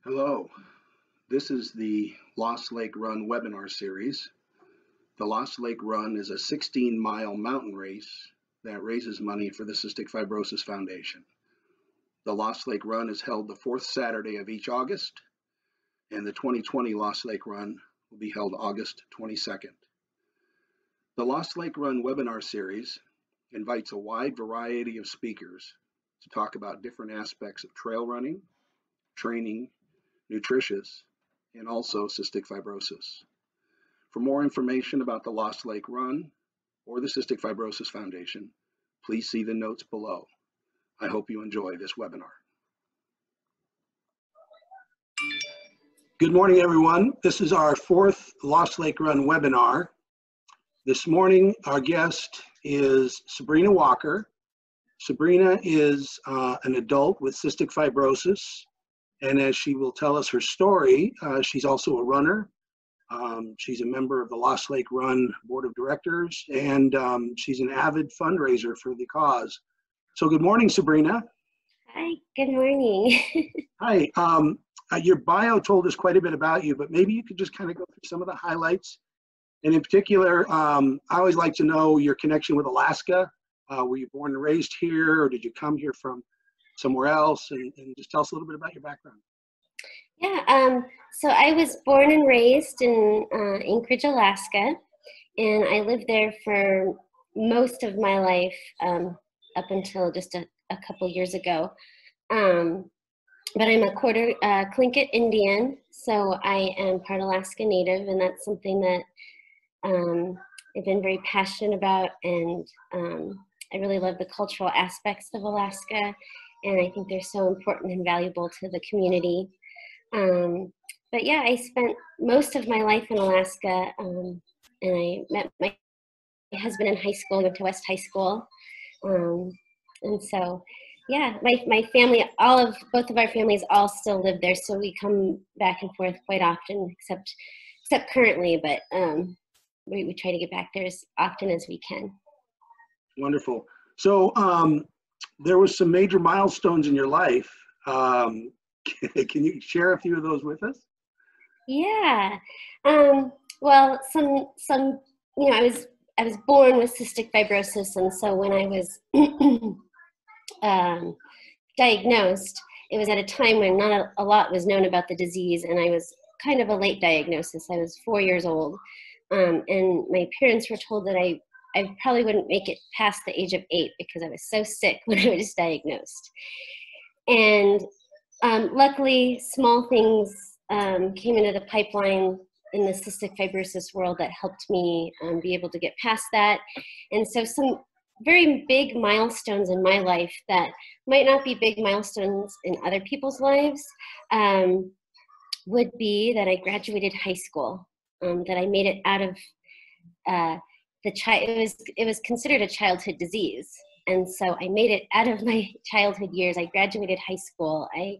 Hello, this is the Lost Lake Run webinar series. The Lost Lake Run is a 16-mile mountain race that raises money for the Cystic Fibrosis Foundation. The Lost Lake Run is held the fourth Saturday of each August, and the 2020 Lost Lake Run will be held August 22nd. The Lost Lake Run webinar series invites a wide variety of speakers to talk about different aspects of trail running, training, nutritious, and also cystic fibrosis. For more information about the Lost Lake Run or the Cystic Fibrosis Foundation, please see the notes below. I hope you enjoy this webinar. Good morning, everyone. This is our fourth Lost Lake Run webinar. This morning, our guest is Sabrina Walker. Sabrina is an adult with cystic fibrosis. And as she will tell us her story, she's also a runner. She's a member of the Lost Lake Run Board of Directors, and she's an avid fundraiser for the cause. So good morning, Sabrina. Hi, good morning. Hi, your bio told us quite a bit about you, but maybe you could just kind of go through some of the highlights. And in particular, I always like to know your connection with Alaska. Were you born and raised here, or did you come here from somewhere else, and just tell us a little bit about your background. Yeah, so I was born and raised in Anchorage, Alaska, and I lived there for most of my life up until just a couple years ago. But I'm a quarter Tlingit Indian, so I am part Alaska Native, and that's something that I've been very passionate about, and I really love the cultural aspects of Alaska. And I think they're so important and valuable to the community. But yeah, I spent most of my life in Alaska, and I met my husband in high school. I went to West High School. And so, yeah, my family, both of our families all still live there. So we come back and forth quite often, except currently, but we try to get back there as often as we can. Wonderful. So, there was some major milestones in your life. Can you share a few of those with us? Yeah. Well, some I was born with cystic fibrosis, and so when I was diagnosed, it was at a time when not a lot was known about the disease, and I was kind of a late diagnosis. I was 4 years old, and my parents were told that I probably wouldn't make it past the age of 8 because I was so sick when I was diagnosed. And luckily, small things came into the pipeline in the cystic fibrosis world that helped me be able to get past that. And so some very big milestones in my life that might not be big milestones in other people's lives would be that I graduated high school, that I made it out of it was considered a childhood disease. And so I made it out of my childhood years. I graduated high school. I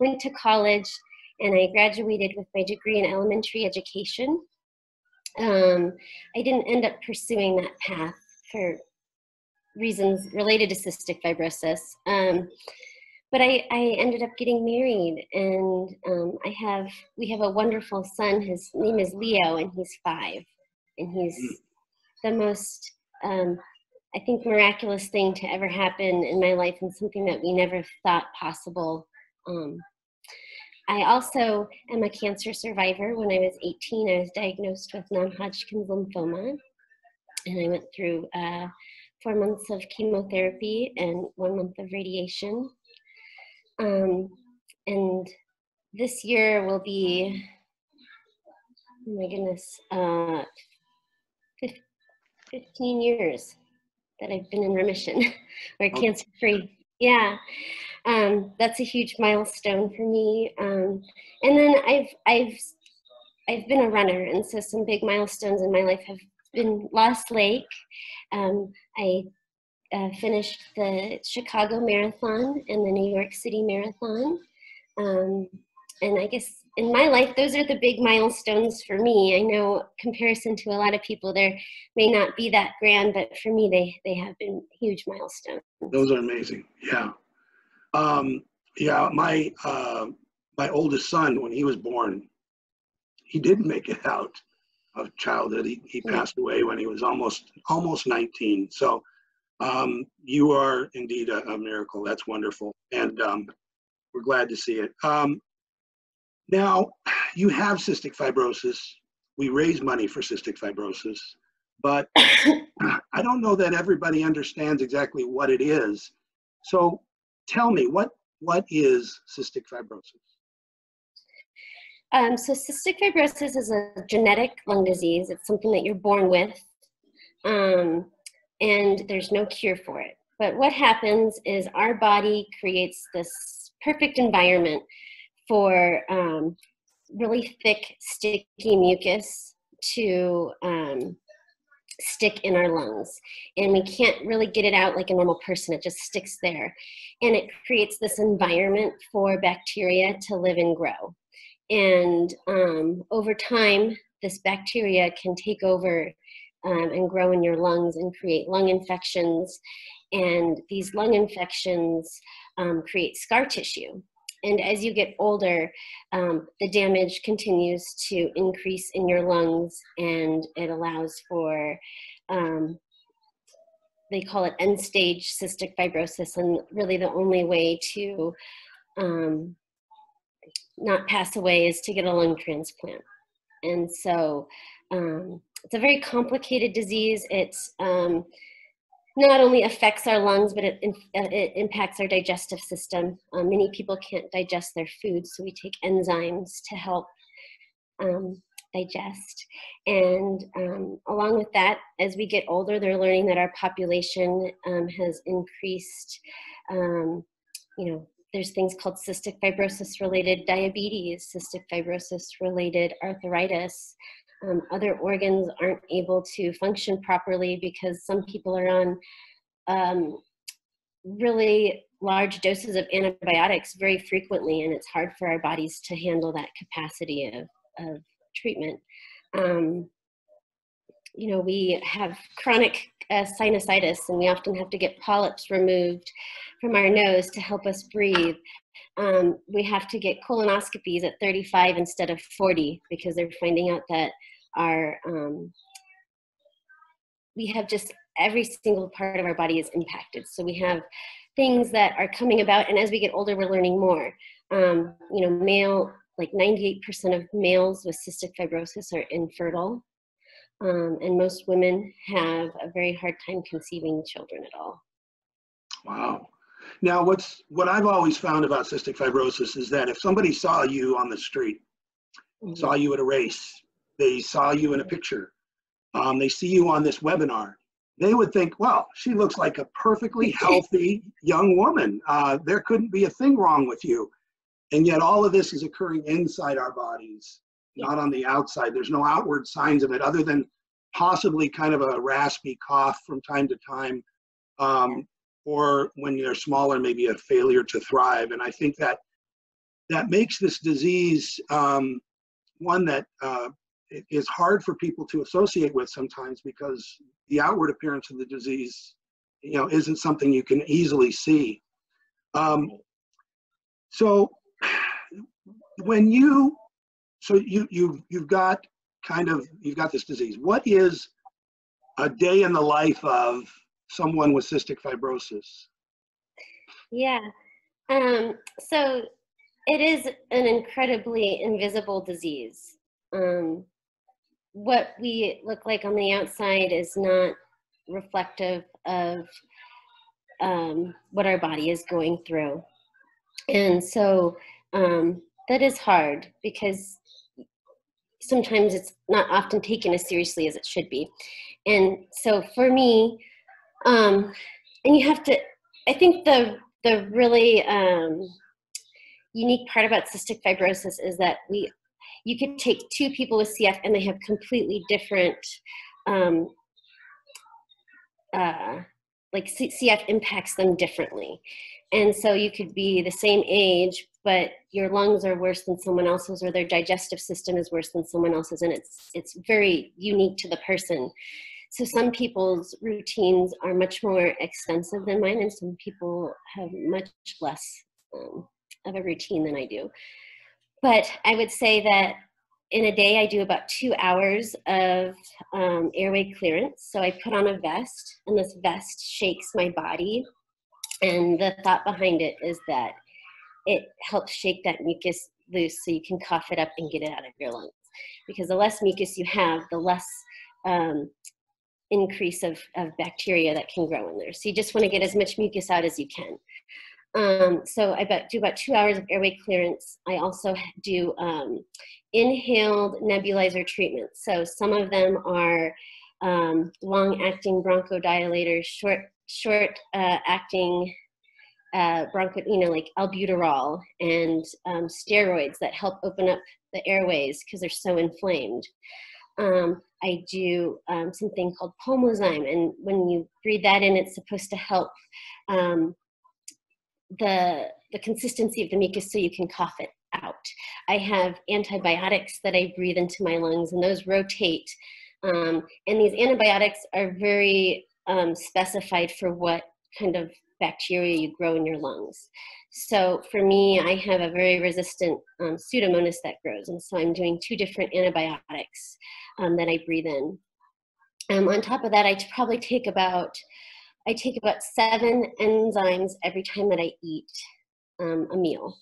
went to college, and I graduated with my degree in elementary education. I didn't end up pursuing that path for reasons related to cystic fibrosis. But I ended up getting married, and we have a wonderful son. His name is Leo, and he's 5. And he's the most, I think, miraculous thing to ever happen in my life, and something that we never thought possible. I also am a cancer survivor. When I was 18, I was diagnosed with non-Hodgkin's lymphoma, and I went through 4 months of chemotherapy and 1 month of radiation. And this year will be, oh my goodness, 15 years that I've been in remission or cancer-free. Yeah, that's a huge milestone for me. And then I've been a runner, and so some big milestones in my life have been Lost Lake. I finished the Chicago Marathon and the New York City Marathon. And I guess in my life, those are the big milestones for me. I know comparison to a lot of people, there may not be that grand, but for me, they have been huge milestones. Those are amazing. Yeah. Yeah. my oldest son, when he was born, he didn't make it out of childhood. He passed away when he was almost 19. So you are indeed a miracle. That's wonderful. And we're glad to see it. Now, you have cystic fibrosis. We raise money for cystic fibrosis, but I don't know that everybody understands exactly what it is. So tell me, what is cystic fibrosis? So cystic fibrosis is a genetic lung disease. It's something that you're born with, and there's no cure for it. But what happens is our body creates this perfect environment for really thick, sticky mucus to stick in our lungs. And we can't really get it out like a normal person. It just sticks there. And it creates this environment for bacteria to live and grow. And over time, this bacteria can take over and grow in your lungs and create lung infections. And these lung infections create scar tissue. And as you get older, the damage continues to increase in your lungs, and it allows for, they call it end-stage cystic fibrosis, and really the only way to not pass away is to get a lung transplant. And so it's a very complicated disease. It's not only affects our lungs, but it impacts our digestive system. Many people can't digest their food, so we take enzymes to help digest. And along with that, as we get older, they're learning that our population has increased. There's things called cystic fibrosis-related diabetes, cystic fibrosis-related arthritis. Other organs aren't able to function properly because some people are on really large doses of antibiotics very frequently, and it's hard for our bodies to handle that capacity of treatment. We have chronic sinusitis, and we often have to get polyps removed from our nose to help us breathe. We have to get colonoscopies at 35 instead of 40 because they're finding out that we have just every single part of our body is impacted. So we have things that are coming about, and as we get older, we're learning more. Like 98% of males with cystic fibrosis are infertile, and most women have a very hard time conceiving children at all. Wow. Now, what I've always found about cystic fibrosis is that if somebody saw you on the street, saw you at a race, they saw you in a picture, they see you on this webinar, they would think, well, she looks like a perfectly healthy young woman. There couldn't be a thing wrong with you. And yet all of this is occurring inside our bodies, not on the outside. There's no outward signs of it other than possibly kind of a raspy cough from time to time, or when you're smaller, maybe a failure to thrive. And I think that makes this disease one that is hard for people to associate with sometimes, because the outward appearance of the disease, isn't something you can easily see. So you've got this disease. What is a day in the life of someone with cystic fibrosis? Yeah. So it is an incredibly invisible disease. What we look like on the outside is not reflective of what our body is going through. And so that is hard because sometimes it's not often taken as seriously as it should be. And so for me, and you have to, I think the really unique part about cystic fibrosis is that you could take two people with CF and they have completely different, like CF impacts them differently. And so you could be the same age, but your lungs are worse than someone else's, or their digestive system is worse than someone else's, and it's very unique to the person. So some people's routines are much more extensive than mine, and some people have much less of a routine than I do. But I would say that in a day, I do about 2 hours of airway clearance. So I put on a vest, and this vest shakes my body. And the thought behind it is that it helps shake that mucus loose so you can cough it up and get it out of your lungs. Because the less mucus you have, the less increase of bacteria that can grow in there. So you just want to get as much mucus out as you can. So I do about 2 hours of airway clearance. I also do inhaled nebulizer treatments. So some of them are long-acting bronchodilators, short-acting like albuterol and steroids that help open up the airways because they're so inflamed. I do something called pulmozyme, and when you breathe that in, it's supposed to help the consistency of the mucus so you can cough it out. I have antibiotics that I breathe into my lungs, and those rotate. And these antibiotics are very specified for what kind of bacteria you grow in your lungs. So for me, I have a very resistant Pseudomonas that grows, and so I'm doing 2 different antibiotics that I breathe in. On top of that, I probably take about 7 enzymes every time that I eat a meal.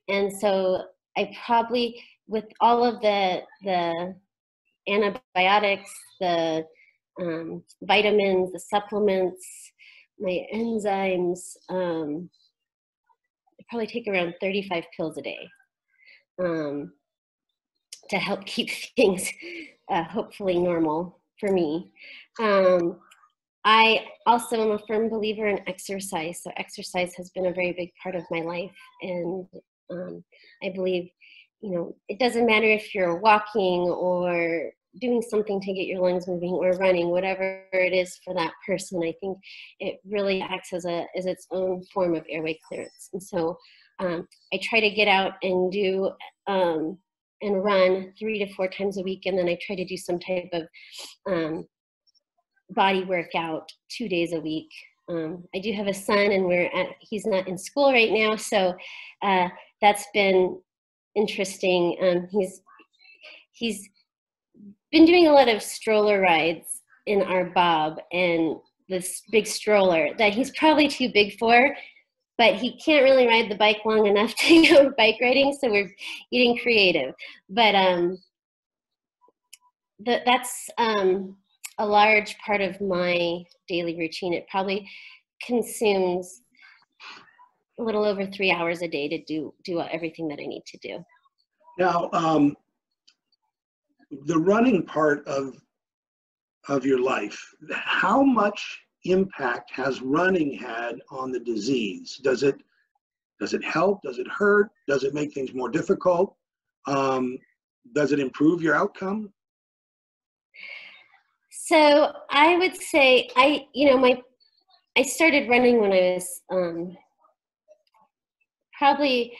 And so I probably, with all of the antibiotics, the vitamins, the supplements, my enzymes, I probably take around 35 pills a day to help keep things hopefully normal for me. I also am a firm believer in exercise. So exercise has been a very big part of my life. And I believe, it doesn't matter if you're walking or doing something to get your lungs moving or running, whatever it is for that person. I think it really acts as its own form of airway clearance. And so I try to get out and do and run 3 to 4 times a week. And then I try to do some type of body workout 2 days a week. I do have a son, and he's not in school right now, so that's been interesting. He's been doing a lot of stroller rides in our Bob, and this big stroller that he's probably too big for, but he can't really ride the bike long enough to go bike riding, so we're getting creative. But that's a large part of my daily routine. It probably consumes a little over 3 hours a day to do everything that I need to do. Now, the running part of your life, how much impact has running had on the disease? Does it help? Does it hurt? Does it make things more difficult? Does it improve your outcome? So I would say I started running when I was probably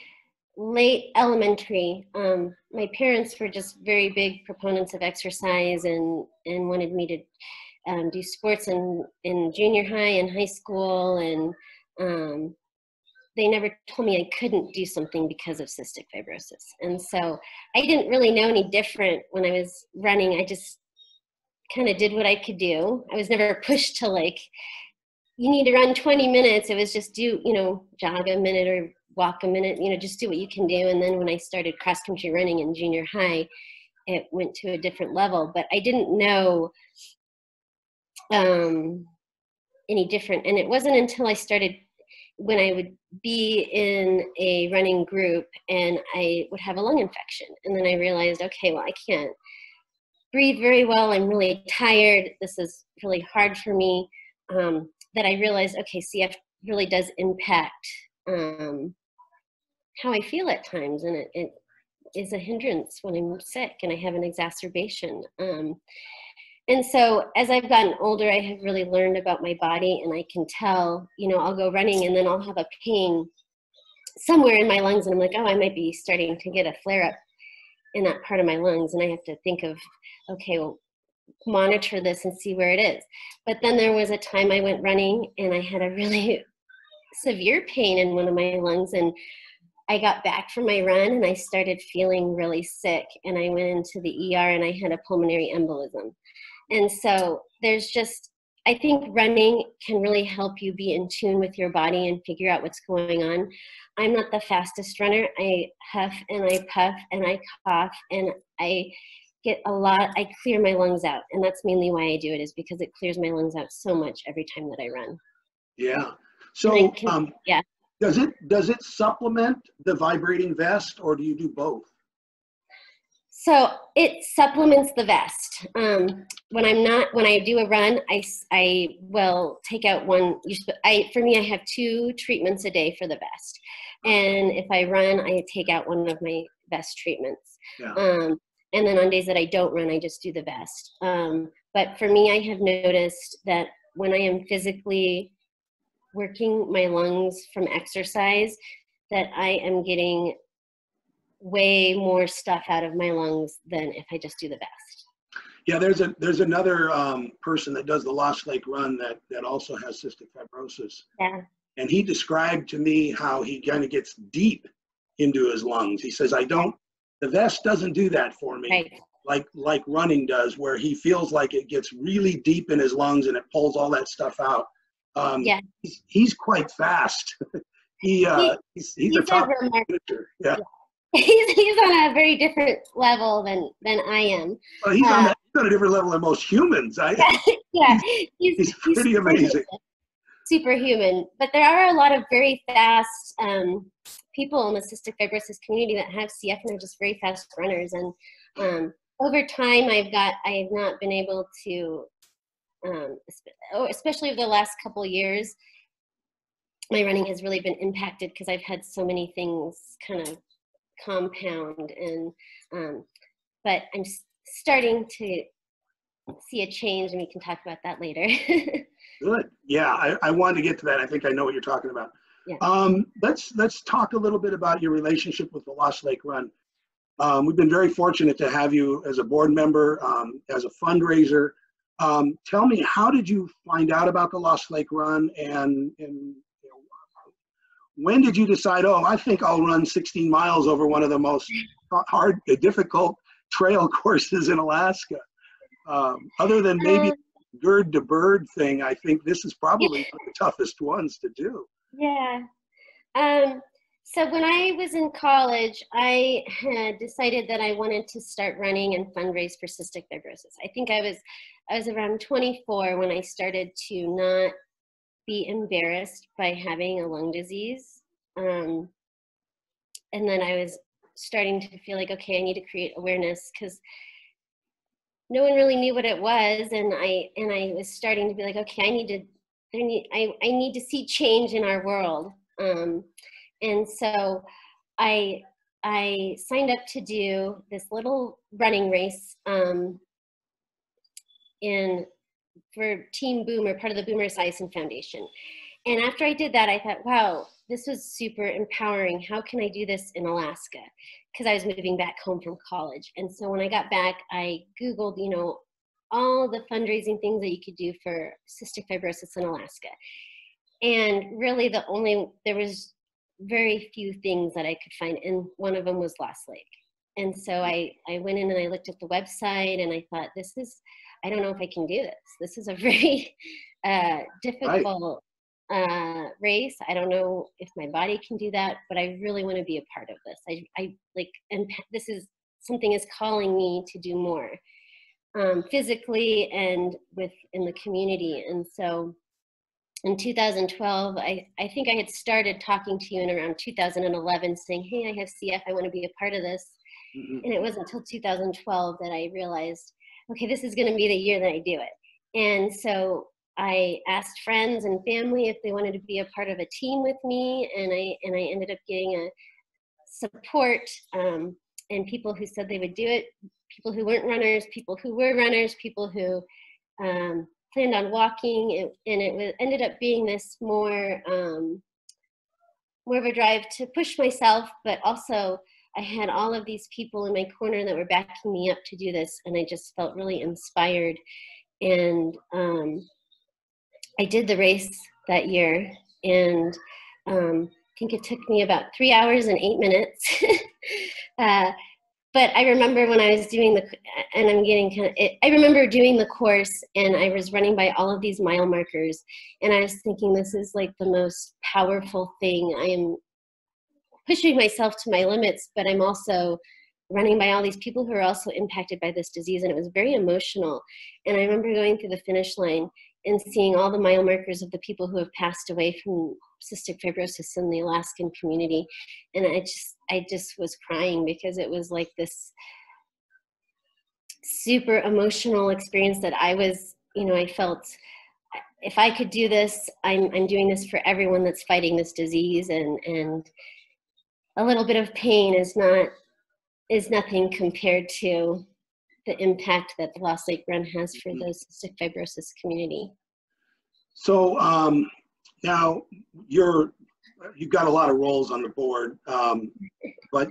late elementary. My parents were just very big proponents of exercise and wanted me to do sports in junior high and high school, and they never told me I couldn't do something because of cystic fibrosis. And so I didn't really know any different when I was running. I just kind of did what I could do. I was never pushed to you need to run 20 minutes. It was just jog a minute or walk a minute, just do what you can do. And then when I started cross country running in junior high, it went to a different level, but I didn't know any different. And it wasn't until I started, when I would be in a running group and I would have a lung infection. And then I realized, okay, well, I can't breathe very well. I'm really tired. This is really hard for me. That I realized, okay, CF really does impact how I feel at times. And it is a hindrance when I'm sick and I have an exacerbation. And so as I've gotten older, I have really learned about my body, and I can tell, I'll go running and then I'll have a pain somewhere in my lungs, and I'm like, oh, I might be starting to get a flare up in that part of my lungs. And I have to think of, okay, well, monitor this and see where it is. But then there was a time I went running and I had a really severe pain in one of my lungs, and I got back from my run and I started feeling really sick, and I went into the ER and I had a pulmonary embolism. And so there's just, I think running can really help you be in tune with your body and figure out what's going on. I'm not the fastest runner. I huff and I puff and I cough and I clear my lungs out. And that's mainly why I do it, is because it clears my lungs out so much every time that I run. Yeah. So yeah. Does it supplement the vibrating vest, or do you do both? So it supplements the vest. When I do a run, I will take out one. For me, I have 2 treatments a day for the vest. And if I run, I take out one of my vest treatments. Yeah. And then on days that I don't run, I just do the vest. But for me, I have noticed that when I am physically working my lungs from exercise, that I am getting way more stuff out of my lungs than if I just do the vest. Yeah, there's another person that does the Lost Lake Run that also has cystic fibrosis. Yeah. And he described to me how he kind of gets deep into his lungs. He says, the vest doesn't do that for me. Right. Like running does, where he feels like it gets really deep in his lungs and it pulls all that stuff out. Yeah. He's quite fast. He's a top finisher. Yeah. He's on a very different level than I am. Well, he's on a different level than most humans. Yeah, he's pretty amazing. Superhuman. But there are a lot of very fast people in the cystic fibrosis community that have CF and are just very fast runners. And over time, I have not been able to, especially over the last couple years, my running has really been impacted because I've had so many things kind of compound, and but I'm starting to see a change, and we can talk about that later. Good. Yeah, I wanted to get to that. I think I know what you're talking about. Yeah. Let's talk a little bit about your relationship with the Lost Lake Run. We've been very fortunate to have you as a board member, as a fundraiser. Tell me, how did you find out about the Lost Lake Run, and when did you decide, I think I'll run 16 miles over one of the most difficult trail courses in Alaska? Other than maybe Gird to Bird thing, I think this is probably one of the toughest ones to do. Yeah. So when I was in college, I had decided that I wanted to start running and fundraise for cystic fibrosis. I think I was around 24 when I started to not be embarrassed by having a lung disease. And then I was starting to feel like, okay, I need to create awareness, because no one really knew what it was. And I was starting to be like, okay, I need to see change in our world. And so I signed up to do this little running race for Team Boomer, part of the Boomer Esiason Foundation. And after I did that, I thought, wow, this was super empowering. How can I do this in Alaska? Because I was moving back home from college. And so when I got back, I Googled, all the fundraising things that you could do for cystic fibrosis in Alaska. And really there was very few things that I could find. And one of them was Lost Lake. And so I went in and I looked at the website, and I thought, I don't know if I can do this. This is a very difficult race. I don't know if my body can do that, but I really want to be a part of this. And something is calling me to do more physically and in the community. And so in 2012, I think I had started talking to you in around 2011 saying, hey, I have CF, I want to be a part of this. Mm-hmm. And it wasn't until 2012 that I realized, okay, this is going to be the year that I do it. And so I asked friends and family if they wanted to be a part of a team with me, and I ended up getting a support and people who said they would do it, people who weren't runners, people who were runners, people who planned on walking, and it ended up being this more of a drive to push myself, but also I had all of these people in my corner that were backing me up to do this, and I just felt really inspired. And I did the race that year, and think it took me about 3 hours and 8 minutes. But I remember when I was doing and I'm getting I remember doing the course, and I was running by all of these mile markers, and I was thinking, this is like the most powerful thing. I am pushing myself to my limits, but I'm also running by all these people who are also impacted by this disease, and it was very emotional. And I remember going through the finish line and seeing all the mile markers of the people who have passed away from cystic fibrosis in the Alaskan community. And I just was crying, because it was like this super emotional experience that I was, I felt, if I could do this, I'm doing this for everyone that's fighting this disease, and a little bit of pain is nothing compared to the impact that the Lost Lake Run has for the cystic fibrosis community. So now you've got a lot of roles on the board, but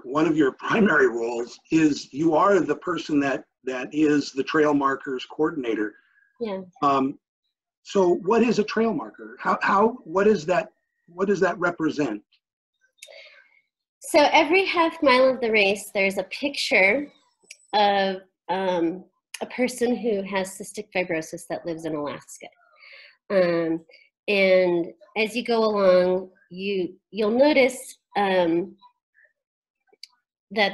one of your primary roles is you are the person that is the trail markers coordinator. Yeah. So what is a trail marker? What does that represent? So every half mile of the race, there's a picture of a person who has cystic fibrosis that lives in Alaska. And as you go along, you'll notice that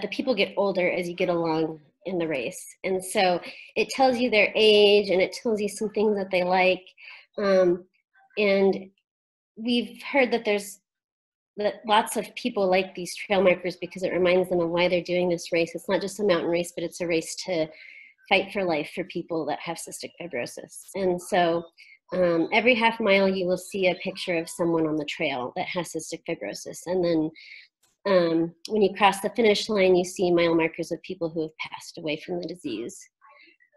the people get older as you get along in the race. And so it tells you their age, and it tells you some things that they like. And we've heard that lots of people like these trail markers because it reminds them of why they're doing this race. It's not just a mountain race, but it's a race to fight for life for people that have cystic fibrosis. And so every half mile, you will see a picture of someone on the trail that has cystic fibrosis. And then when you cross the finish line, you see mile markers of people who have passed away from the disease.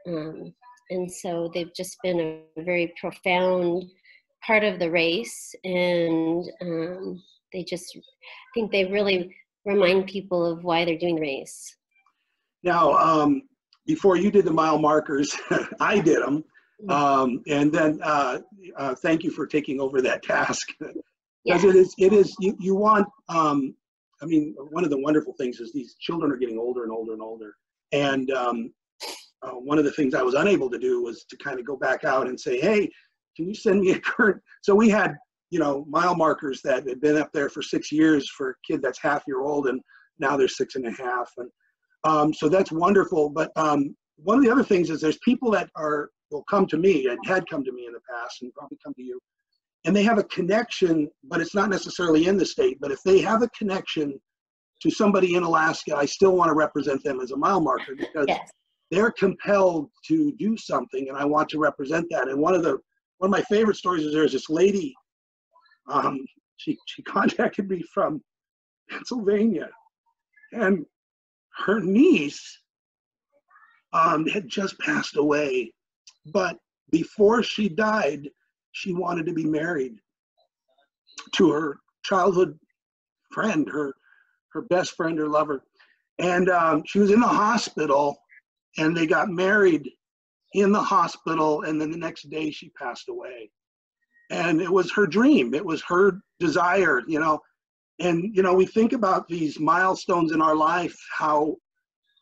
And so they've just been a very profound part of the race. And I think they really remind people of why they're doing the race. Now, before you did the mile markers, I did them. And then thank you for taking over that task. Because it is you want, I mean, one of the wonderful things is these children are getting older and older and older. And one of the things I was unable to do was to kind of go back out and say, hey, can you send me a current? So we had, mile markers that had been up there for 6 years for a kid that's half-year-old, and now they're 6.5. And so that's wonderful. But one of the other things is there's people that will come to me and had come to me in the past and probably come to you, and they have a connection, but it's not necessarily in the state. But if they have a connection to somebody in Alaska, I still want to represent them as a mile marker, because they're compelled to do something, and I want to represent that. And one of my favorite stories is there's this lady, she contacted me from Pennsylvania, and her niece had just passed away, but before she died, she wanted to be married to her childhood friend, her best friend, her lover. And she was in the hospital, and they got married in the hospital, and then the next day she passed away. And it was her dream, it was her desire, and we think about these milestones in our life, how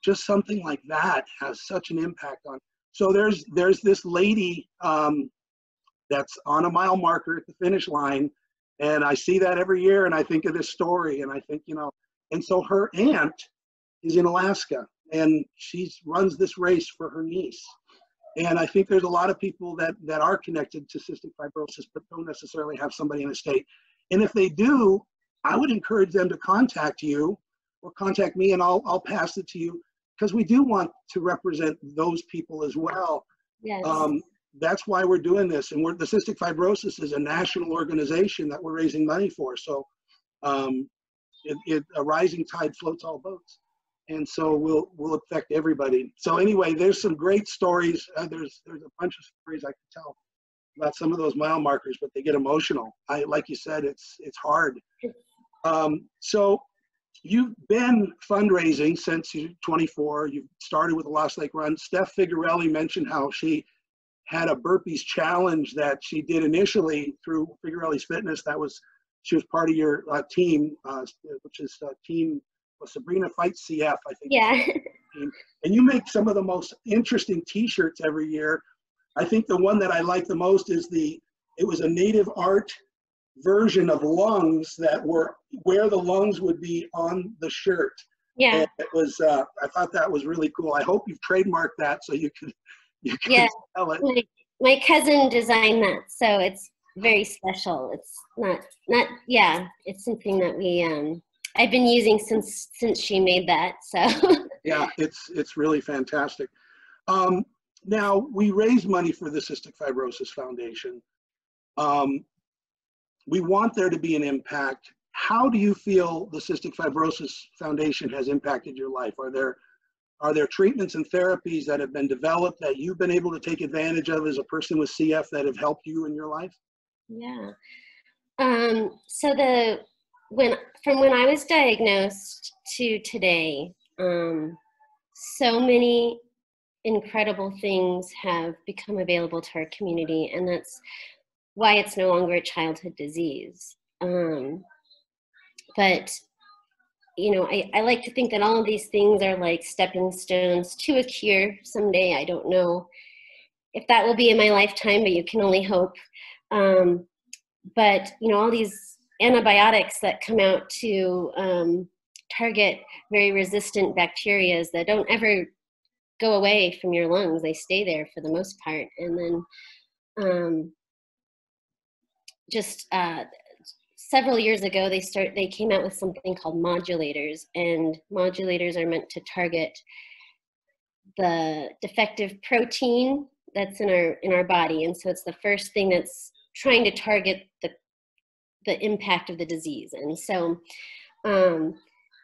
just something like that has such an impact on. So there's this lady that's on a mile marker at the finish line, and I see that every year, and I think of this story, and I think, and so her aunt is in Alaska, and she runs this race for her niece. And I think there's a lot of people that are connected to cystic fibrosis, but don't necessarily have somebody in the state. And if they do, I would encourage them to contact you or contact me, and I'll pass it to you, because we do want to represent those people as well. Yes. That's why we're doing this. And the Cystic Fibrosis is a national organization that we're raising money for. So a rising tide floats all boats. And so we'll affect everybody. So anyway, there's some great stories. There's a bunch of stories I could tell about some of those mile markers, but they get emotional. Like you said, it's hard. So you've been fundraising since you're 24. You started with the Lost Lake Run. Steph Figarelli mentioned how she had a burpees challenge that she did initially through Figarelli's Fitness that was she was part of your team, which is team Sabrina Fights CF, I think. Yeah. And you make some of the most interesting T-shirts every year. I think the one that I like the most is it was a native art version of lungs that were where the lungs would be on the shirt. Yeah. And it was, I thought that was really cool. I hope you've trademarked that so you can Yeah. sell it. My cousin designed that, so it's very special. It's not yeah, it's something that we I've been using since she made that. So yeah, it's really fantastic. Now we raise money for the Cystic Fibrosis Foundation. We want there to be an impact. How do you feel the Cystic Fibrosis Foundation has impacted your life? Are there treatments and therapies that have been developed that you've been able to take advantage of as a person with CF that have helped you in your life? yeah. So from when I was diagnosed to today, so many incredible things have become available to our community, and that's why it's no longer a childhood disease. But you know, I like to think that all of these things are like stepping stones to a cure someday. I don't know if that will be in my lifetime, but you can only hope. But you know, all these antibiotics that come out to target very resistant bacteria that don't ever go away from your lungs. They stay there for the most part. And then several years ago, they came out with something called modulators, and modulators are meant to target the defective protein that's in our body. And so it's the first thing that's trying to target the impact of the disease. And so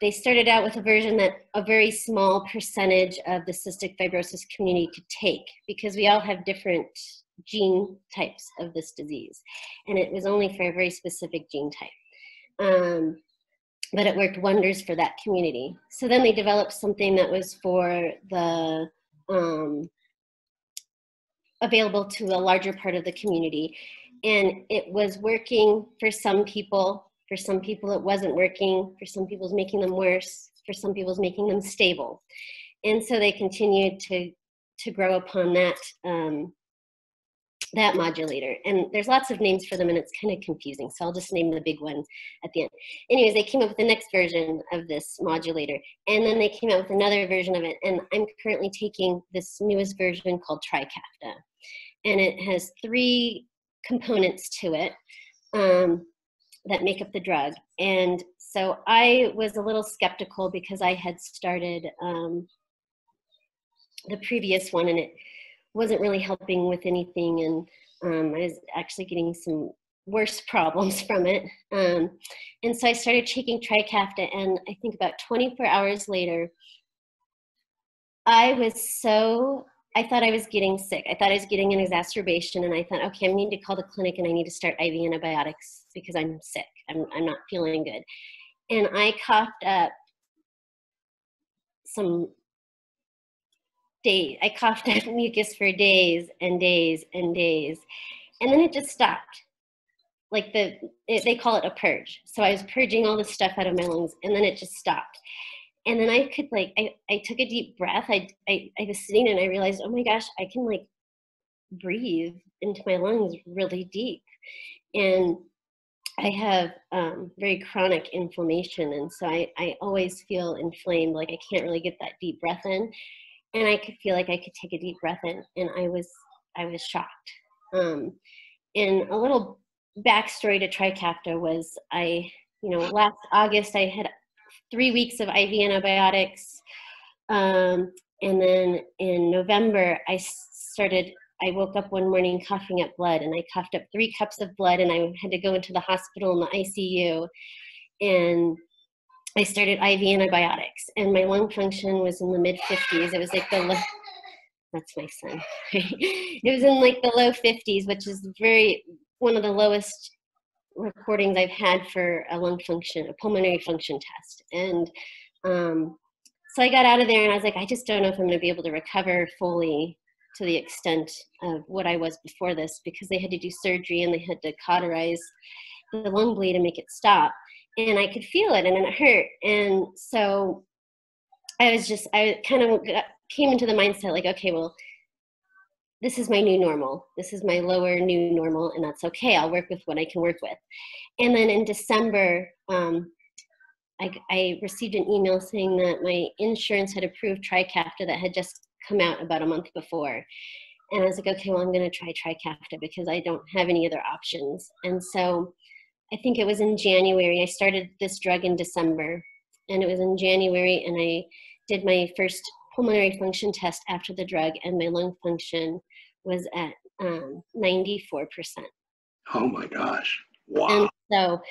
they started out with a version that a very small percentage of the cystic fibrosis community could take, because we all have different gene types of this disease. And it was only for a very specific gene type. But it worked wonders for that community. So then they developed something that was for the available to a larger part of the community. And it was working for some people. For some people, it wasn't working. For some people, it was making them worse. For some people, it was making them stable. And so they continued to grow upon that that modulator. And there's lots of names for them, and it's kind of confusing. So I'll just name the big one at the end. Anyways, they came up with the next version of this modulator, and then they came out with another version of it. And I'm currently taking this newest version called Trikafta. And it has 3 components to it that make up the drug. And so I was a little skeptical because I had started the previous one, and it wasn't really helping with anything, and I was actually getting some worse problems from it. And so I started taking Trikafta, and I think about 24 hours later, I thought I was getting sick. I thought I was getting an exacerbation, and I thought, okay, I need to call the clinic and I need to start IV antibiotics because I'm sick. I'm not feeling good. And I coughed up I coughed up mucus for days and days and days. And then it just stopped. Like they call it a purge. So I was purging all the stuff out of my lungs, and then it just stopped. And then I could I took a deep breath. I was sitting and I realized, oh my gosh, I can breathe into my lungs really deep. And I have very chronic inflammation. And so I always feel inflamed. Like I can't really get that deep breath in. And I could feel like I could take a deep breath in, and I was shocked. And a little backstory to Trikafta was last August I had 3 weeks of IV antibiotics, and then in November I woke up one morning coughing up blood, and I coughed up 3 cups of blood, and I had to go into the hospital in the ICU, and I started IV antibiotics, and my lung function was in the mid-50s. It was like that's my son. It was in like the low 50s, which is one of the lowest recordings I've had for a pulmonary function test. And so I got out of there, and I was like, I just don't know if I'm going to be able to recover fully to the extent of what I was before this, because they had to do surgery and they had to cauterize the lung bleed and make it stop. And I could feel it, and then it hurt. And so I kind of came into the mindset like, okay, well, this is my new normal. This is my lower new normal, and that's okay. I'll work with what I can work with. And then in December, I received an email saying that my insurance had approved Trikafta that had just come out about a month before. And I was like, okay, well, I'm going to try Trikafta because I don't have any other options. And so I think it was in January. I started this drug in December, and it was in January, and I did my first pulmonary function test after the drug, and my lung function was at 94%. Oh my gosh. Wow. And so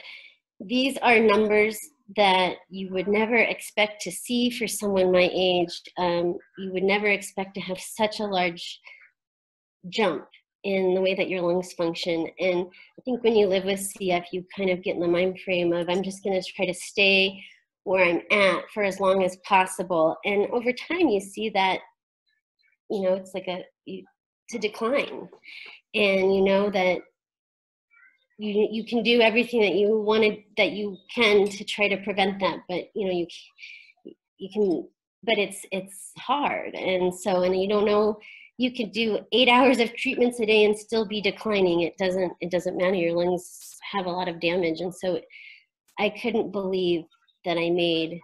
these are numbers that you would never expect to see for someone my age. You would never expect to have such a large jump in the way that your lungs function. And I think when you live with CF, you kind of get in the mind frame of, I'm just going to try to stay where I'm at for as long as possible. And over time, you see that, you know, it's like to decline. And you know that you can do everything that you can to try to prevent that, but you know you can, but it's hard. And so, and you don't know, you could do 8 hours of treatments a day and still be declining. It doesn't matter. Your lungs have a lot of damage. And so I couldn't believe that I made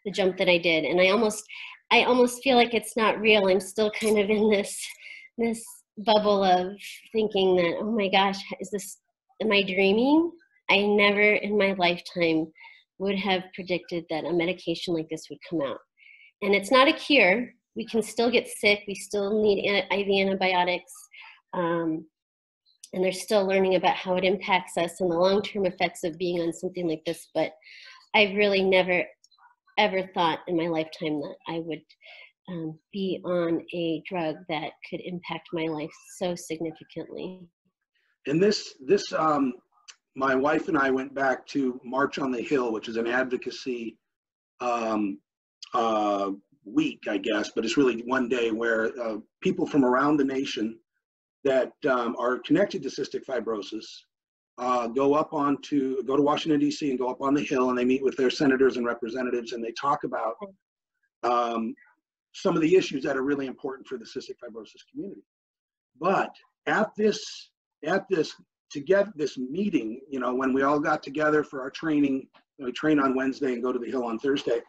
the jump that I did. And I almost feel like it's not real. I'm still kind of in this bubble of thinking that, oh my gosh, am I dreaming? I never in my lifetime would have predicted that a medication like this would come out. And it's not a cure. We can still get sick. We still need IV antibiotics. And they're still learning about how it impacts us and the long-term effects of being on something like this. But I really never, ever thought in my lifetime that I would be on a drug that could impact my life so significantly. And this, my wife and I went back to March on the Hill, which is an advocacy week, I guess, but it's really one day where people from around the nation that are connected to cystic fibrosis go to Washington, D.C. and go up on the Hill, and they meet with their senators and representatives, and they talk about some of the issues that are really important for the cystic fibrosis community. But at this meeting, you know, when we all got together for our training, we train on Wednesday and go to the Hill on Thursday,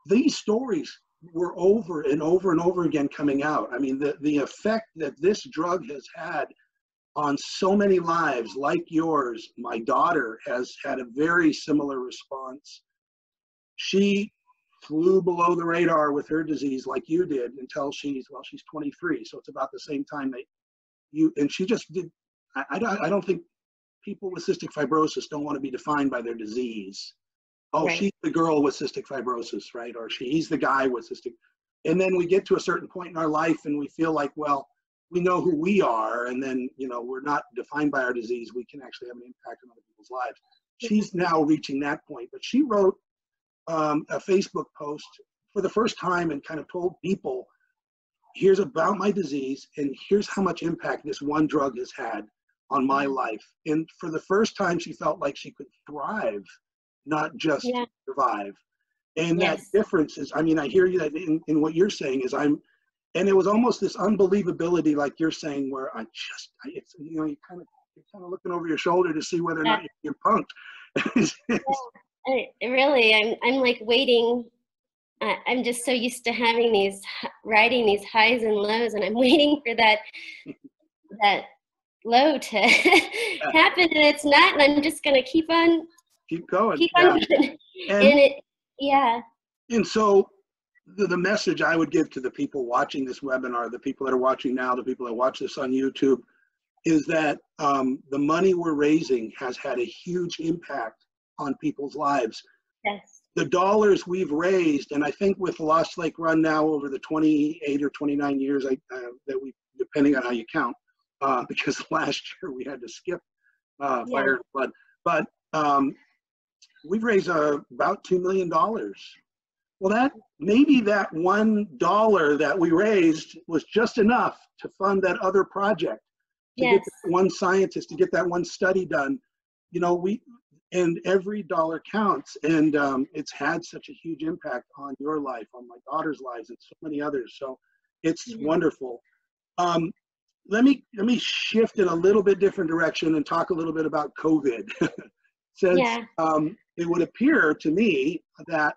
these stories were over and over and over again coming out. I mean, the effect that this drug has had on so many lives like yours. My daughter has had a very similar response. She flew below the radar with her disease like you did until she's 23. So it's about the same time and she just did. I don't think people with cystic fibrosis don't want to be defined by their disease. Oh, right. She's the girl with cystic fibrosis, right? Or he's the guy with cystic. And then we get to a certain point in our life and we feel like, well, we know who we are, and then, you know, we're not defined by our disease. We can actually have an impact on other people's lives. She's now reaching that point, but she wrote a Facebook post for the first time and kind of told people, here's about my disease and here's how much impact this one drug has had on my life. And for the first time, she felt like she could thrive, not just survive. And that difference is, I mean, I hear you that in what you're saying is and it was almost this unbelievability, like you're saying, where it's, you know, you're kind of looking over your shoulder to see whether or not you're punked. Really, I'm like waiting. I'm just so used to riding these highs and lows, and I'm waiting for that low to happen, and it's not, and I'm just gonna keep on going. And so the message I would give to the people watching this webinar, the people that are watching now, the people that watch this on YouTube, is that the money we're raising has had a huge impact on people's lives. Yes. The dollars we've raised, and I think with Lost Lake Run now over the 28 or 29 years that we, depending on how you count, because last year we had to skip fire and flood, but we've raised about $2 million. Well, maybe that $1 that we raised was just enough to fund that other project. to get Yes. that one scientist, to get that one study done. You know, and every dollar counts. And it's had such a huge impact on your life, on my daughter's lives, and so many others. So it's wonderful. Let me shift in a little bit different direction and talk a little bit about COVID. Since it would appear to me that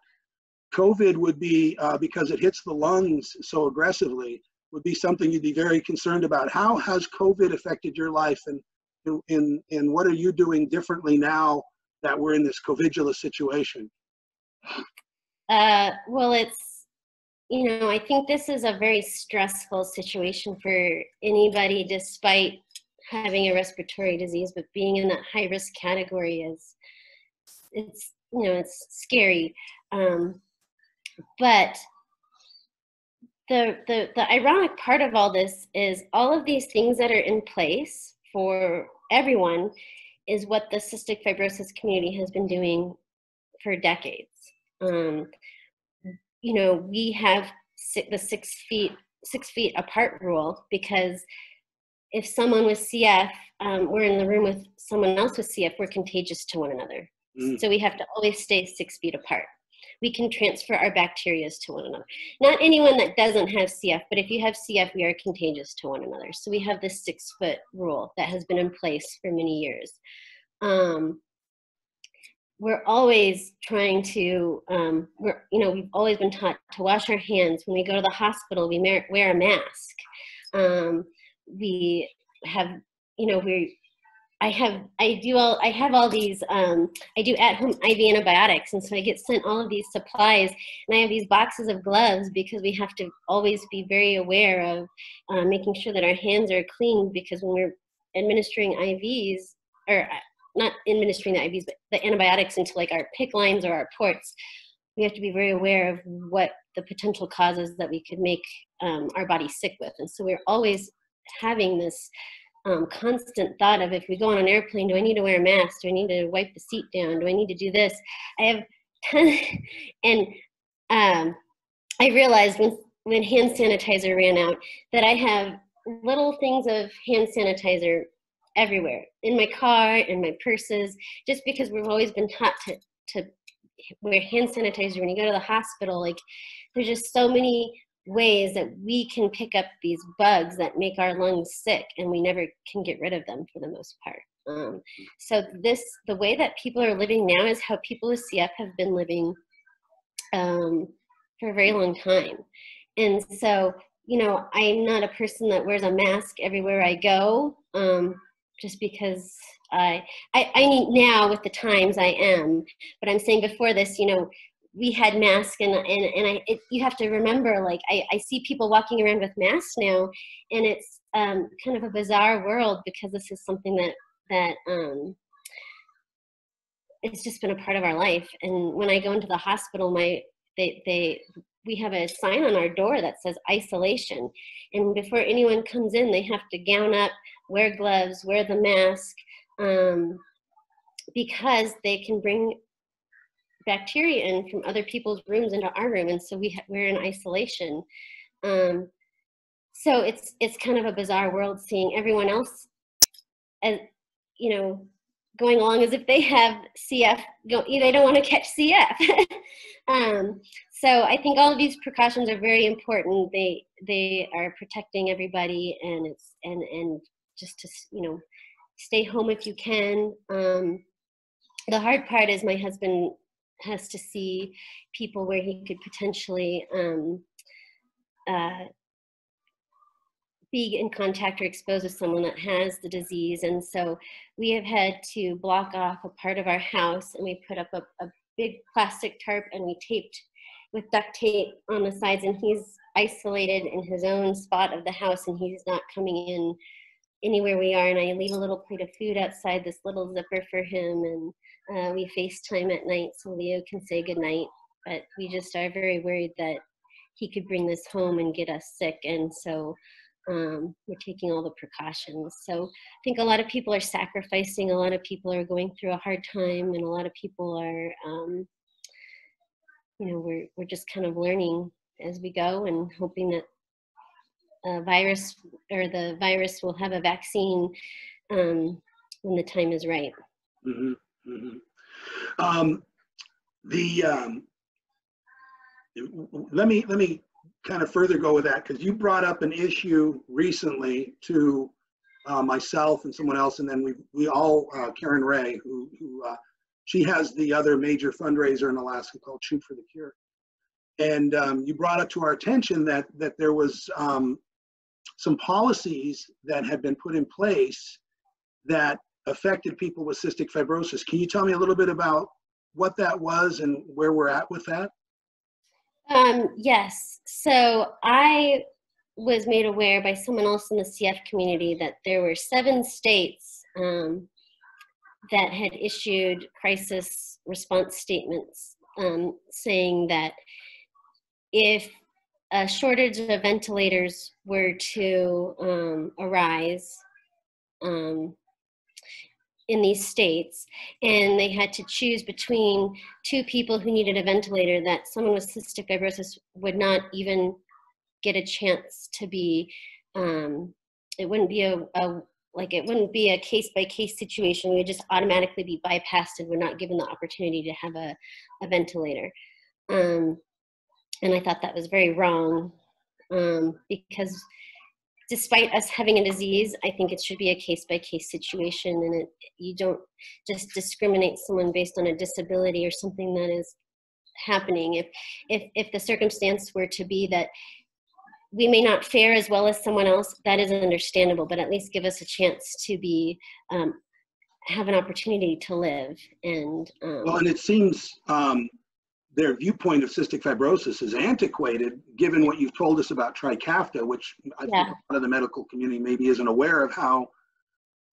COVID would be, because it hits the lungs so aggressively, would be something you'd be very concerned about. How has COVID affected your life, and what are you doing differently now that we're in this COVIDulous situation? Well, it's, you know, I think this is a very stressful situation for anybody, despite having a respiratory disease, but being in that high risk category it's, you know, it's scary. But the ironic part of all this is all of these things that are in place for everyone is what the cystic fibrosis community has been doing for decades. You know, we have the 6 feet apart rule, because if someone with CF, we're in the room with someone else with CF, we're contagious to one another. So we have to always stay 6 feet apart. We can transfer our bacteria to one another. Not anyone that doesn't have CF, but if you have CF, we are contagious to one another. So we have this 6 foot rule that has been in place for many years. We're always trying to, we've always been taught to wash our hands. When we go to the hospital, we wear a mask. We have, you know, I have all these, I do at-home IV antibiotics, and so I get sent all of these supplies, and I have these boxes of gloves because we have to always be very aware of making sure that our hands are clean, because when we're administering IVs, or not administering the IVs, but the antibiotics into like our PICC lines or our ports, we have to be very aware of what the potential causes that we could make our body sick with. And so we're always having this constant thought of, if we go on an airplane, do I need to wear a mask? Do I need to wipe the seat down? Do I need to do this? I have and I realized when hand sanitizer ran out that I have little things of hand sanitizer everywhere, in my car, in my purses, just because we've always been taught to wear hand sanitizer when you go to the hospital. Like, there's just so many ways that we can pick up these bugs that make our lungs sick, and we never can get rid of them for the most part. So the way that people are living now is how people with CF have been living for a very long time. And so, you know, I'm not a person that wears a mask everywhere I go, just because I need, now with the times I am, but I'm saying before this, you know, we had masks, and you have to remember, like, I see people walking around with masks now, and it's kind of a bizarre world, because this is something that it's just been a part of our life. And when I go into the hospital, we have a sign on our door that says isolation, and before anyone comes in, they have to gown up, wear gloves, wear the mask, because they can bring bacteria in from other people's rooms into our room, and so we're in isolation. So it's kind of a bizarre world, seeing everyone else, as you know, going along as if they have CF. They don't want to catch CF. So I think all of these precautions are very important. They are protecting everybody, and and just to, you know, stay home if you can. The hard part is my husband has to see people where he could potentially be in contact or exposed with someone that has the disease. And so we have had to block off a part of our house, and we put up a big plastic tarp, and we taped with duct tape on the sides, and he's isolated in his own spot of the house, and he's not coming in anywhere we are. And I leave a little plate of food outside this little zipper for him, and we FaceTime at night so Leo can say goodnight. But we just are very worried that he could bring this home and get us sick, and so we're taking all the precautions. So I think a lot of people are sacrificing, a lot of people are going through a hard time, and a lot of people are, you know, we're just kind of learning as we go, and hoping that virus, or the virus will have a vaccine when the time is right. Mm-hmm. Mm-hmm. Let me kind of further go with that, because you brought up an issue recently to myself and someone else, and then we all Karen Ray, who she has the other major fundraiser in Alaska called Shoot for the Cure, and you brought up to our attention that there was some policies that had been put in place that affected people with cystic fibrosis. Can you tell me a little bit about what that was and where we're at with that? Yes. So I was made aware by someone else in the CF community that there were 7 states that had issued crisis response statements saying that if a shortage of ventilators were to arise in these states, and they had to choose between 2 people who needed a ventilator, that someone with cystic fibrosis would not even get a chance to be, it wouldn't be it wouldn't be a case-by-case situation. We would just automatically be bypassed and we're not given the opportunity to have a ventilator. And I thought that was very wrong, because despite us having a disease, I think it should be a case-by-case situation, and you don't just discriminate someone based on a disability or something that is happening. If the circumstance were to be that we may not fare as well as someone else, that is understandable, but at least give us a chance to be, have an opportunity to live. And well, and it seems their viewpoint of cystic fibrosis is antiquated, given what you've told us about Trikafta, which I think a lot of the medical community maybe isn't aware of how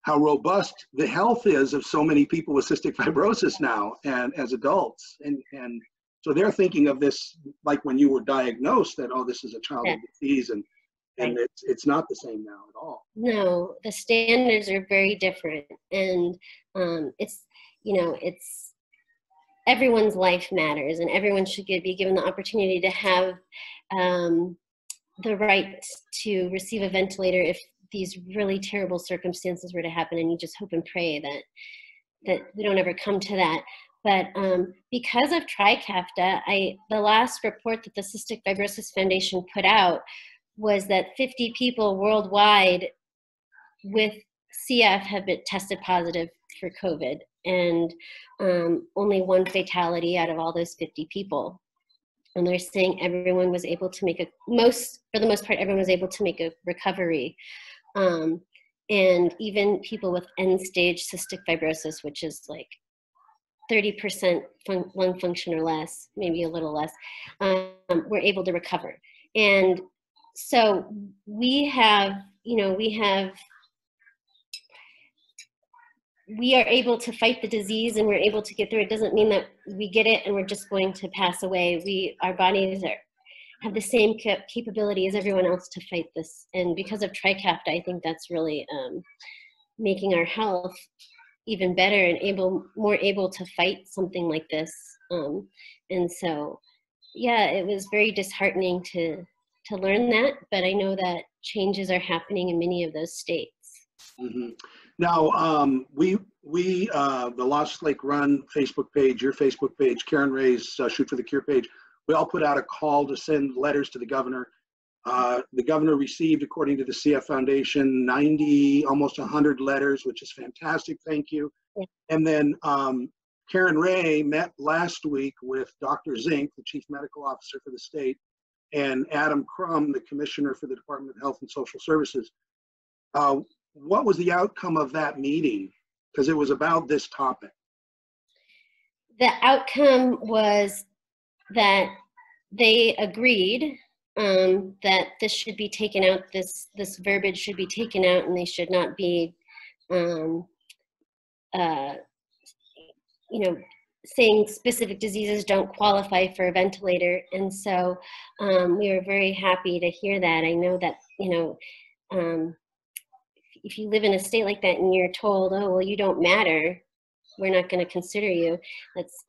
robust the health is of so many people with cystic fibrosis now, and as adults. And so they're thinking of this like when you were diagnosed, that, oh, this is a childhood disease, and it's not the same now at all. No, the standards are very different, and it's everyone's life matters, and everyone should be given the opportunity to have the right to receive a ventilator if these really terrible circumstances were to happen, and you just hope and pray that we don't ever come to that. But because of Trikafta, the last report that the Cystic Fibrosis Foundation put out was that 50 people worldwide with CF have been tested positive for COVID, and only 1 fatality out of all those 50 people. And they're saying everyone was able to make for the most part, everyone was able to make a recovery. And even people with end-stage cystic fibrosis, which is like 30% lung function or less, maybe a little less, were able to recover. And so we are able to fight the disease, and we're able to get through it. Doesn't mean that we get it and we're just going to pass away. Our bodies have the same capability as everyone else to fight this. And because of Trikafta, I think that's really making our health even better and more able to fight something like this. And so, yeah, it was very disheartening to learn that, but I know that changes are happening in many of those states. Mm-hmm. Now, the Lost Lake Run Facebook page, your Facebook page, Karen Ray's Shoot for the Cure page, we all put out a call to send letters to the governor. The governor received, according to the CF Foundation, 90, almost 100 letters, which is fantastic. Thank you. Yeah. And then Karen Ray met last week with Dr. Zink, the chief medical officer for the state, and Adam Crum, the commissioner for the Department of Health and Social Services. What was the outcome of that meeting? Because it was about this topic. The outcome was that they agreed that this should be taken out, this verbiage should be taken out, and they should not be, saying specific diseases don't qualify for a ventilator. And so we were very happy to hear that. I know that, if you live in a state like that and you're told, oh, well, you don't matter, we're not going to consider you, that's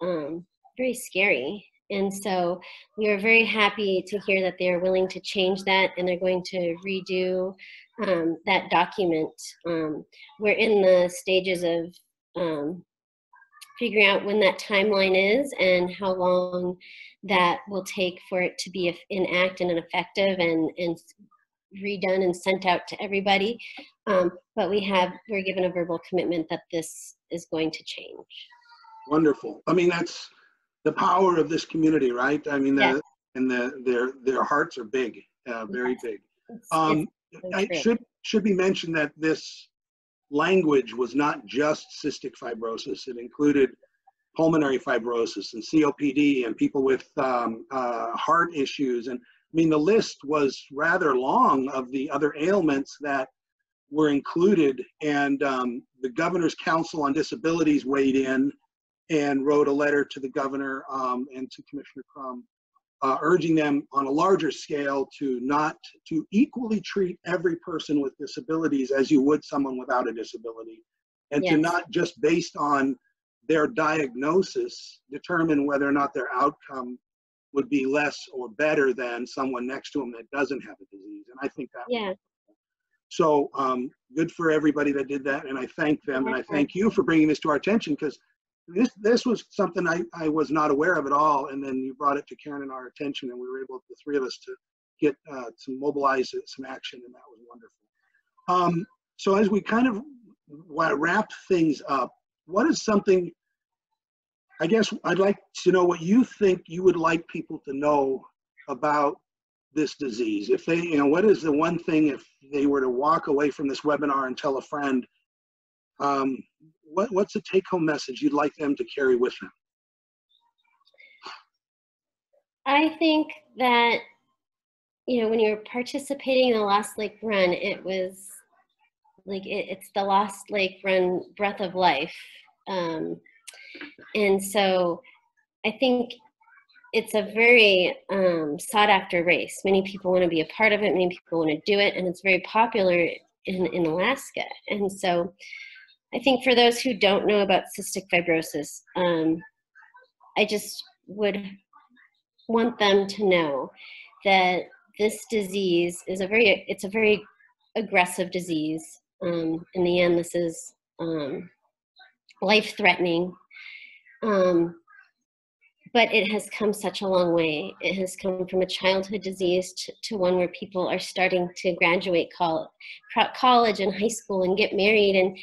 very scary. And so we were very happy to hear that they're willing to change that, and they're going to redo that document. We're in the stages of figuring out when that timeline is and how long that will take for it to be enacted and effective and redone and sent out to everybody. But we're given a verbal commitment that this is going to change. Wonderful. I mean, that's the power of this community, right? I mean, Yes. their hearts are big, very big. It's Should be mentioned that this language was not just cystic fibrosis. It included pulmonary fibrosis and COPD and people with heart issues. And I mean, the list was rather long of the other ailments that were included. And the Governor's Council on Disabilities weighed in and wrote a letter to the governor and to Commissioner Crum, urging them on a larger scale to equally treat every person with disabilities as you would someone without a disability, and to not just based on their diagnosis determine whether or not their outcome would be less or better than someone next to them that doesn't have a disease. And I think that so good for everybody that did that, and I thank them, and I thank you for bringing this to our attention, because this was something I was not aware of at all, and then you brought it to Karen and our attention, and we were able, the three of us, to get to mobilize some action, and that was wonderful. So as we kind of wrap things up, what is something, I guess I'd like to know what you think you would like people to know about this disease. If they, what is the one thing, if they were to walk away from this webinar and tell a friend, what's a take-home message you'd like them to carry with them? I think that, when you're participating in the Lost Lake Run, it was like, it's the Lost Lake Run breath of life. And so I think it's a very sought after race. Many people want to be a part of it. Many people want to do it. And it's very popular in Alaska. And so I think for those who don't know about cystic fibrosis, I just would want them to know that this disease is a very aggressive disease. In the end, this is life-threatening. But it has come such a long way. It has come from a childhood disease to one where people are starting to graduate college and high school and get married and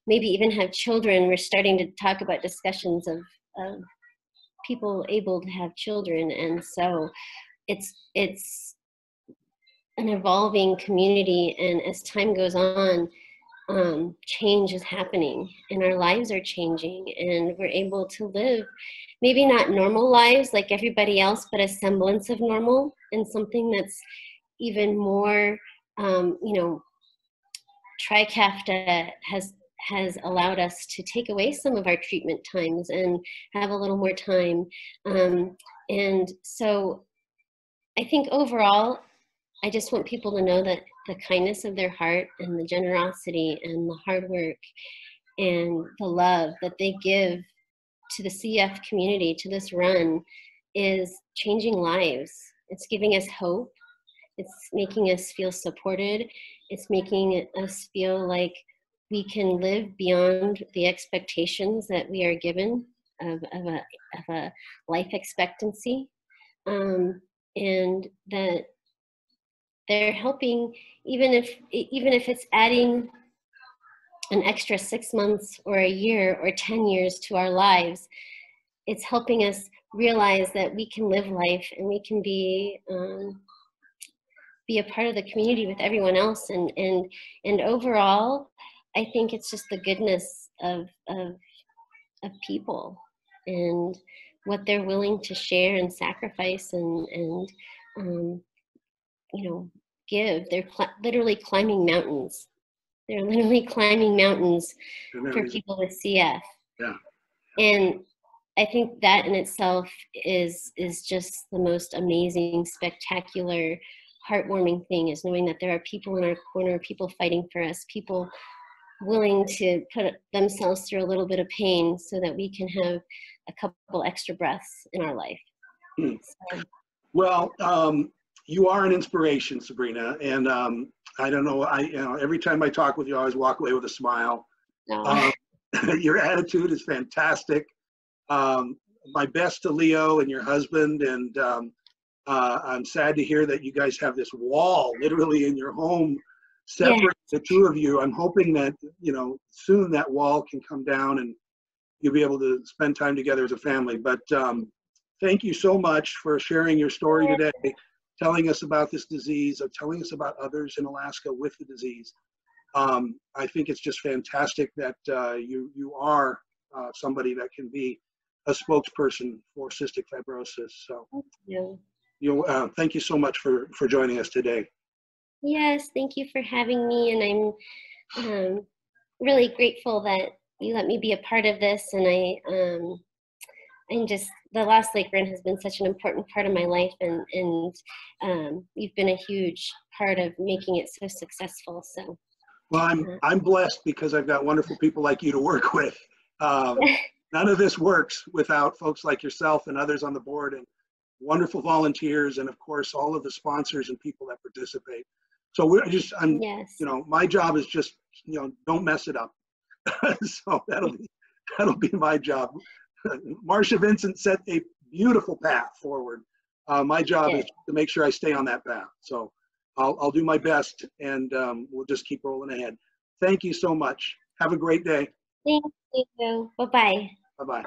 maybe even have children. We're starting to talk about discussions of people able to have children. And so it's an evolving community. And as time goes on, change is happening and our lives are changing, and we're able to live maybe not normal lives like everybody else, but a semblance of normal, and something that's even more, TRICAFTA has allowed us to take away some of our treatment times and have a little more time. And so I think overall, I just want people to know that the kindness of their heart and the generosity and the hard work and the love that they give to the CF community, to this run, is changing lives. It's giving us hope. It's making us feel supported. It's making us feel like we can live beyond the expectations that we are given of a life expectancy, and that they're helping, even if it's adding an extra 6 months or a year or 10 years to our lives. It's helping us realize that we can live life and we can be a part of the community with everyone else. And overall, I think it's just the goodness of people and what they're willing to share and sacrifice and give. They're literally climbing mountains. They're literally climbing mountains for people with CF. Yeah. And I think that in itself is just the most amazing, spectacular, heartwarming thing, is knowing that there are people in our corner, people fighting for us, people willing to put themselves through a little bit of pain so that we can have a couple extra breaths in our life. Hmm. So, Well, you are an inspiration, Sabrina, and I don't know. Every time I talk with you, I always walk away with a smile. no. Um, your attitude is fantastic. Um, my best to Leo and your husband, and I'm sad to hear that you guys have this wall literally in your home Yeah. separate the two of you. I'm hoping that soon that wall can come down and you'll be able to spend time together as a family. But thank you so much for sharing your story today, telling us about this disease, of telling us about others in Alaska with the disease. I think it's just fantastic that you are somebody that can be a spokesperson for cystic fibrosis. So thank you so much for joining us today. Yes, thank you for having me, and I'm really grateful that you let me be a part of this. And I'm just, the Lost Lake Run has been such an important part of my life, and you've been a huge part of making it so successful. So, well, I'm blessed because I've got wonderful people like you to work with. None of this works without folks like yourself and others on the board, and wonderful volunteers, and of course all of the sponsors and people that participate. So yes. My job is just, don't mess it up. So that'll be my job. Marcia Vincent set a beautiful path forward. My job is to make sure I stay on that path. So I'll do my best, and we'll just keep rolling ahead. Thank you so much. Have a great day. Thank you. Bye-bye. Bye-bye.